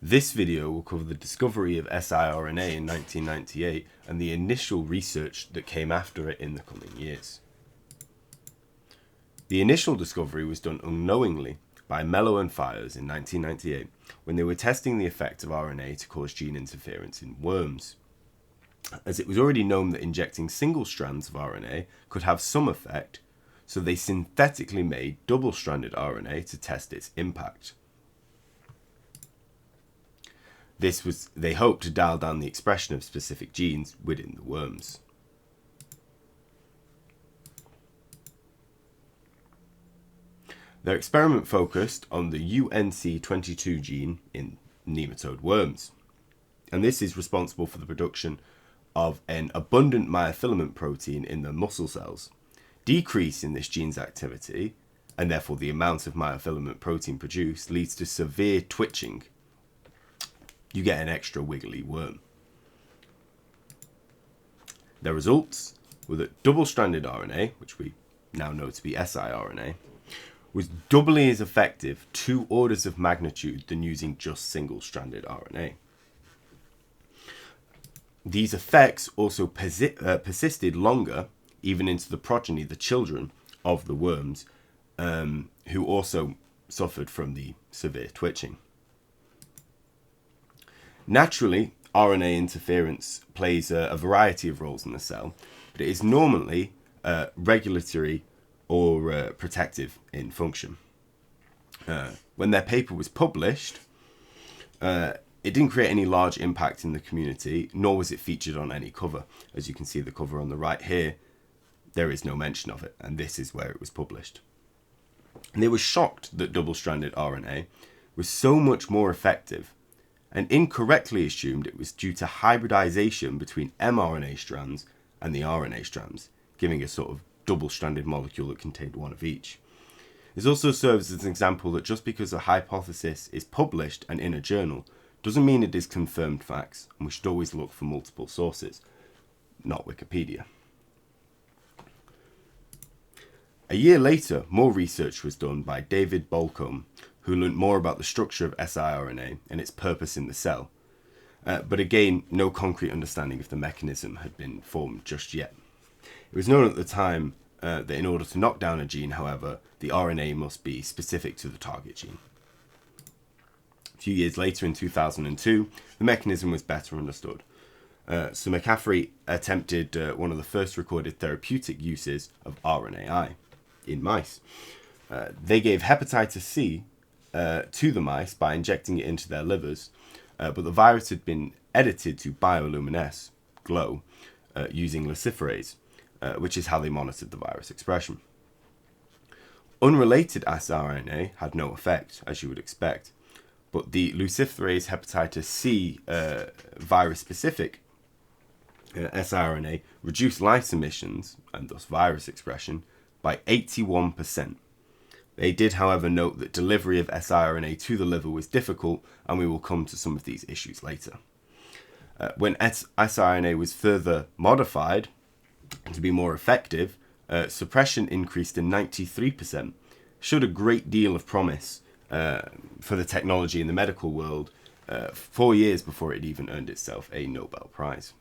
This video will cover the discovery of siRNA in 1998 and the initial research that came after it in the coming years. The initial discovery was done unknowingly by Mello and Fires in 1998 when they were testing the effect of RNA to cause gene interference in worms. As it was already known that injecting single strands of RNA could have some effect, so they synthetically made double-stranded RNA to test its impact. They hoped to dial down the expression of specific genes within the worms. Their experiment focused on the UNC22 gene in nematode worms, and this is responsible for the production of an abundant myofilament protein in the muscle cells. Decrease in this gene's activity, and therefore the amount of myofilament protein produced, leads to severe twitching. You get an extra wiggly worm. The results were that double-stranded RNA, which we now know to be siRNA, was doubly as effective, 2 orders of magnitude, than using just single-stranded RNA. These effects also persisted longer, even into the progeny, the children of the worms, who also suffered from the severe twitching. Naturally, RNA interference plays a variety of roles in the cell, but it is normally regulatory or protective in function. When their paper was published, it didn't create any large impact in the community, nor was it featured on any cover. As you can see the cover on the right here, there is no mention of it, and this is where it was published. And they were shocked that double-stranded RNA was so much more effective, and incorrectly assumed it was due to hybridization between mRNA strands and the RNA strands, giving a sort of double-stranded molecule that contained one of each. This also serves as an example that just because a hypothesis is published and in a journal doesn't mean it is confirmed facts, and we should always look for multiple sources, not Wikipedia. A year later, more research was done by David Bolcombe, who learnt more about the structure of siRNA and its purpose in the cell. But again, no concrete understanding of the mechanism had been formed just yet. It was known at the time that in order to knock down a gene, however, the RNA must be specific to the target gene. A few years later, in 2002, the mechanism was better understood. So McCaffrey attempted one of the first recorded therapeutic uses of RNAi in mice. They gave hepatitis C to the mice by injecting it into their livers, but the virus had been edited to bioluminesce, glow, using luciferase, which is how they monitored the virus expression. Unrelated siRNA had no effect, as you would expect, but the luciferase hepatitis C virus-specific siRNA reduced light emissions, and thus virus expression, by 81%. They did, however, note that delivery of siRNA to the liver was difficult, and we will come to some of these issues later. When siRNA was further modified to be more effective, suppression increased to 93%, showed a great deal of promise for the technology in the medical world 4 years before it even earned itself a Nobel Prize.